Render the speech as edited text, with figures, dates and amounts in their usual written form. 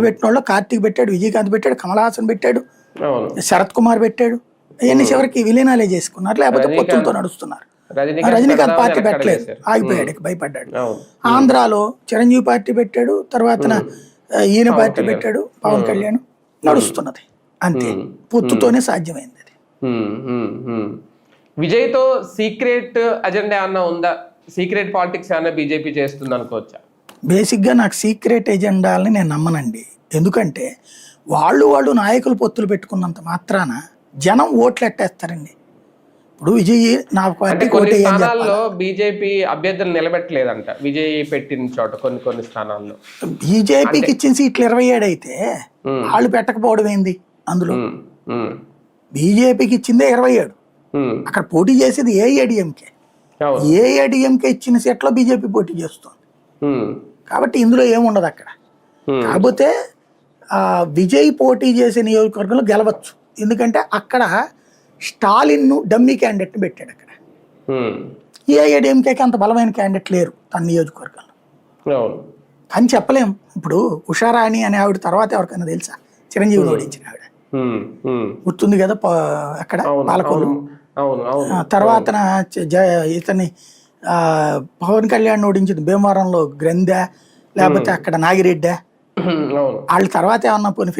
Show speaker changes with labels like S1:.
S1: పెట్టిన వాళ్ళు కార్తీక్ పెట్టాడు, విజయకాంత్ పెట్టాడు, కమల్ హాసన్ పెట్టాడు,
S2: అవును.
S1: శరత్ కుమార్ పెట్టాడు. అవన్నీ చివరికి విలీనాలే చేసుకున్నారు, లేకపోతే పొత్తులతో నడుస్తున్నారు. రజనీకాంత్ పార్టీ పెట్టలేదు, ఆగిపోయాడు, భయపడ్డాడు. ఆంధ్రాలో చిరంజీవి పార్టీ పెట్టాడు, తర్వాత ఈయన పార్టీ పెట్టాడు, పవన్ కళ్యాణ్, నడుస్తున్నది. అంతే, పొత్తుతోనే సాధ్యమైంది అది.
S2: విజయ్తో సీక్రెట్ అజెండా ఏమన్నా ఉందా? సీక్రెట్ పాలిటిక్స్ ఏమన్నా బీజేపీ చేస్తుంది అనుకోవచ్చా?
S1: బేసిక్గా నాకు సీక్రెట్ ఎజెండాలని నేను నమ్మనండి. ఎందుకంటే వాళ్ళు నాయకులు పొత్తులు పెట్టుకున్నంత మాత్రాన జనం ఓట్లు ఎట్టేస్తారండి. ఇప్పుడు విజయ్ నా పార్టీ
S2: కొన్ని స్థానాల్లో బీజేపీ అభ్యర్థులు నిలబెట్టలేదంట, విజయ్ పెట్టిన చోట కొన్ని స్థానాల్లో.
S1: బీజేపీకి ఇచ్చిన సీట్లు 27 అయితే వాళ్ళు పెట్టకపోవడం ఏంది? అందులో బీజేపీకి ఇచ్చిందే 27. అక్కడ పోటీ చేసేది ఏఐఏడీఎంకే. ఏఐఏడీఎంకే ఇచ్చిన సీట్లో బీజేపీ పోటీ చేస్తుంది. కాబట్టి ఇందులో ఏముండదు అక్కడ. కాకపోతే విజయ్ పోటీ చేసే నియోజకవర్గంలో గెలవచ్చు, ఎందుకంటే అక్కడ స్టాలిన్ డమ్మీ క్యాండిడేట్ని పెట్టాడు. అక్కడ ఏఐఏడీఎంకేకి అంత బలమైన క్యాండిడేట్ లేరు తన నియోజకవర్గంలో అని చెప్పలేం. ఇప్పుడు ఉషారాణి అనే ఆవిడ తర్వాత ఎవరికైనా తెలుసా? చిరంజీవిని ఓడించిన ఆవిడ, గుర్తుంది కదా, అక్కడ పాలకొల్లు. తర్వాత ఇతన్ని పవన్ కళ్యాణ్ ఓడించింది భీమవరంలో గ్రంథ, లేకపోతే అక్కడ నాగిరెడ్డి. వాళ్ళ తర్వాత ఏమన్నా పోనీ